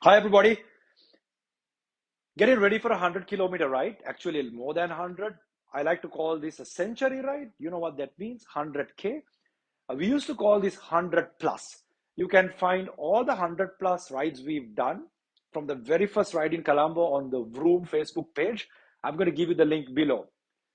Hi everybody, getting ready for a 100-kilometer ride, actually more than 100. I like to call this a century ride. You know what that means, 100K. We used to call this 100 plus. You can find all the 100 plus rides we've done from the very first ride in Colombo on the WrooM Facebook page. I'm going to give you the link below.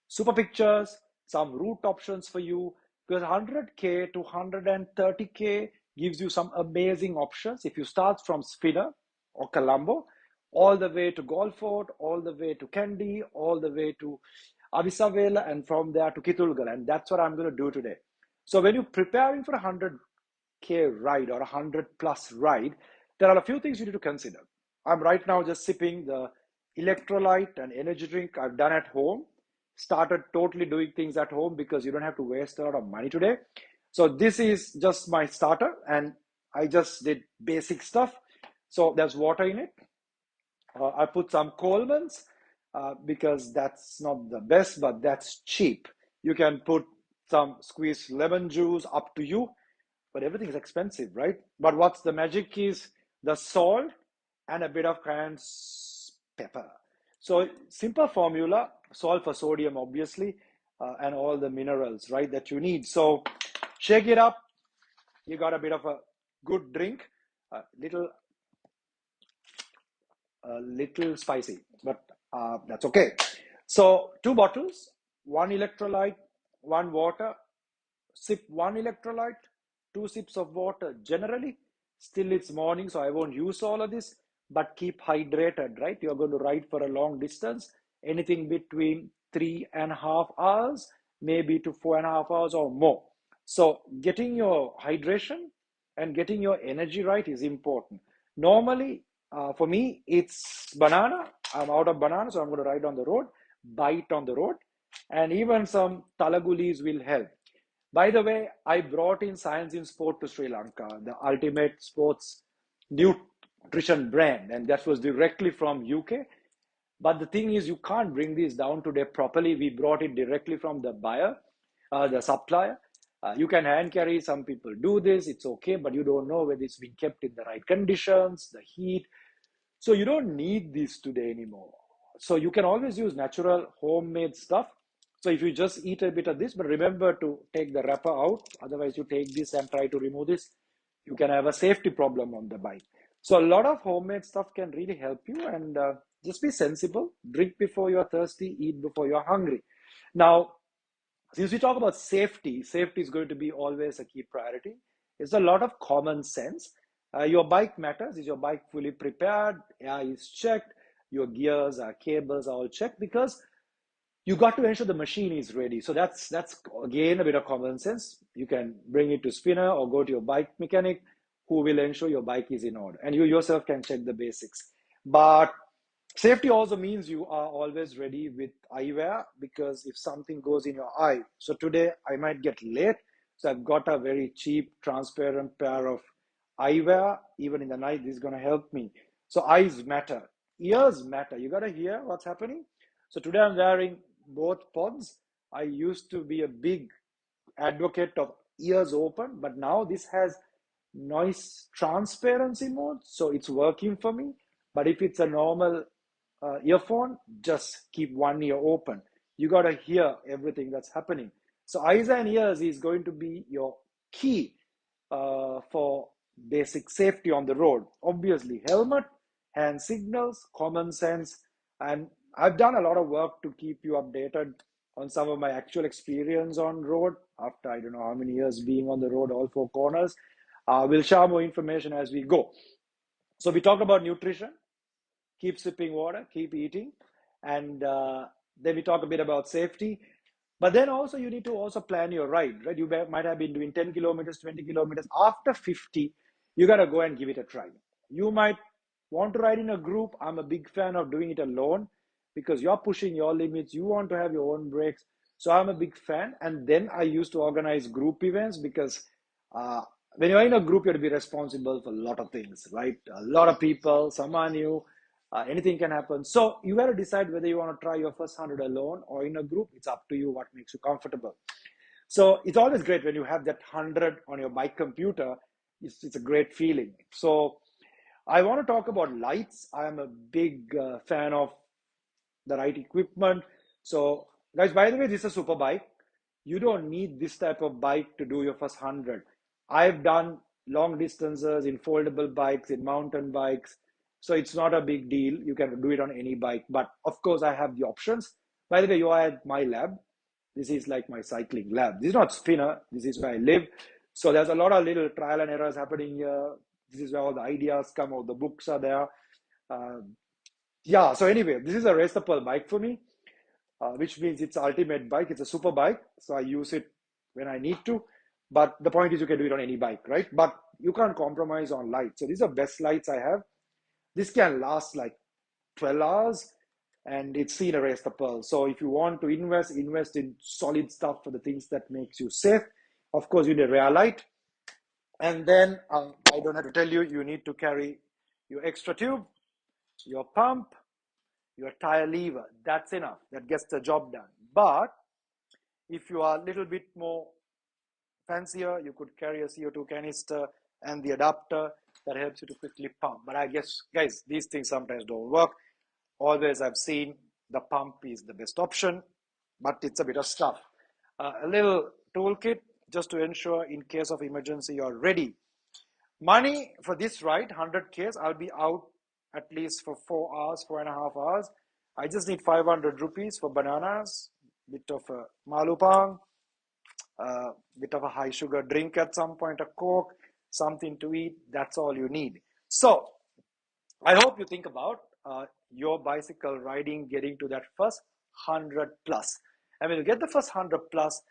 Super pictures, some route options for you, because 100K to 130K gives you some amazing options. If you start from Spinner or Colombo, all the way to Golfort, all the way to Kandy, all the way to Avisavela, and from there to Kitulgal. And that's what I'm going to do today. So when you're preparing for a 100K ride or a 100 plus ride, there are a few things you need to consider. I'm right now just sipping the electrolyte and energy drink I've done at home. Started totally doing things at home because you don't have to waste a lot of money today. So this is just my starter, and I just did basic stuff. So there's water in it. I put some colomons because that's not the best, but that's cheap. You can put some squeezed lemon juice, up to you, but everything is expensive, right? But what's the magic is the salt and a bit of cayenne pepper. So simple formula, salt for sodium, obviously, and all the minerals, right, that you need. So shake it up. You got a bit of a good drink, a little spicy, but that's okay. So 2 bottles, one electrolyte, one water. Sip one electrolyte, 2 sips of water. Generally, still it's morning, so I won't use all of this, but keep hydrated, right? You're going to ride for a long distance, anything between 3.5 hours, maybe to 4.5 hours or more. So getting your hydration and getting your energy right is important. Normally, for me, it's banana. I'm out of banana, so I'm going to ride on the road, bite on the road, and even some talagulis will help. By the way, I brought in Science in Sport to Sri Lanka, the ultimate sports nutrition brand, and that was directly from UK. But the thing is, you can't bring this down today properly. We brought it directly from the buyer, the supplier. You can hand carry, some people do this, it's okay, but you don't know whether it's been kept in the right conditions, the heat. So you don't need this today anymore. So you can always use natural homemade stuff. So if you just eat a bit of this, but remember to take the wrapper out. Otherwise, you take this and try to remove this, you can have a safety problem on the bike. So a lot of homemade stuff can really help you, and just be sensible. Drink before you're thirsty, eat before you're hungry. Now, since we talk about safety, safety is going to be always a key priority. It's a lot of common sense. Your bike matters. Is your bike fully prepared? Air is checked. Your gears, cables are all checked, because you got to ensure the machine is ready. So that's again a bit of common sense. You can bring it to Spinner or go to your bike mechanic, who will ensure your bike is in order, and you yourself can check the basics. But safety also means you are always ready with eyewear, because if something goes in your eye, so today I might get late, so I've got a very cheap transparent pair of eyewear. Even in the night, this is going to help me. So eyes matter, ears matter. You got to hear what's happening. So today I'm wearing both pods. I used to be a big advocate of ears open, but now this has noise transparency mode, so it's working for me. But if it's a normal earphone, just keep one ear open. You got to hear everything that's happening. So eyes and ears is going to be your key for basic safety on the road. Obviously, helmet, hand signals, common sense, and I've done a lot of work to keep you updated on some of my actual experience on road after I don't know how many years being on the road, all 4 corners. We'll share more information as we go. So we talked about nutrition. Keep sipping water, keep eating, and then we talk a bit about safety. But then also you need to also plan your ride, right? You might have been doing 10 kilometers, 20 kilometers. After 50, you got to go and give it a try. You might want to ride in a group. I'm a big fan of doing it alone, because you're pushing your limits. You want to have your own breaks. So I'm a big fan. And then I used to organize group events, because uh, when you're in a group, you have to be responsible for a lot of things, right? A lot of people, some are new, anything can happen. So you got to decide whether you want to try your first 100 alone or in a group. It's up to you what makes you comfortable. So it's always great when you have that 100 on your bike computer. It's a great feeling. So I want to talk about lights. I am a big fan of the right equipment. So, guys, by the way, this is a super bike. You don't need this type of bike to do your first 100. I've done long distances in foldable bikes, in mountain bikes. So it's not a big deal. You can do it on any bike. But of course, I have the options. By the way, you are at my lab. This is like my cycling lab. This is not spinner. This is where I live. So there's a lot of little trial and errors happening here. This is where all the ideas come, all the books are there. Uh, yeah, so anyway, this is a race the pearl bike for me, which means it's ultimate bike. It's a super bike, so I use it when I need to. But the point is, you can do it on any bike, right? But you can't compromise on light. So these are best lights I have. This can last like 12 hours, and it's seen a race the pearl. So if you want to invest in solid stuff for the things that makes you safe. Of course, you need a rear light, and then I don't have to tell you, you need to carry your extra tube, your pump, your tire lever. That's enough. That gets the job done. But if you are a little bit more fancier, you could carry a CO2 canister and the adapter that helps you to quickly pump. But I guess, guys, these things sometimes don't work. Always I've seen the pump is the best option, but it's a bit of stuff. A little toolkit just to ensure in case of emergency you're ready. Money for this ride, 100 Ks, I'll be out at least for 4 hours, 4.5 hours. I just need 500 rupees for bananas, bit of a malupang, bit of a high sugar drink at some point, a Coke, something to eat. That's all you need. So I hope you think about your bicycle riding, getting to that first 100 plus. And when you get the first 100 plus,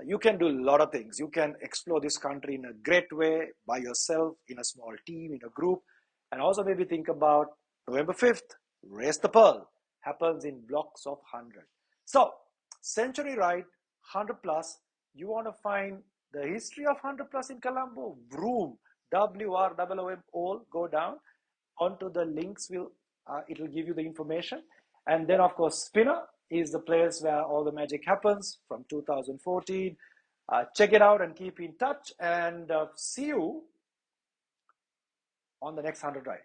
you can do a lot of things. You can explore this country in a great way by yourself, in a small team, in a group, and also maybe think about November 5th, Race the Pearl, happens in blocks of 100. So, century ride, 100 plus, you want to find the history of 100 plus in Colombo, WrooM, WROOM, all go down onto the links. It will give you the information. And then, of course, Spinner is the place where all the magic happens from 2014. Check it out and keep in touch, and see you on the next 100 ride.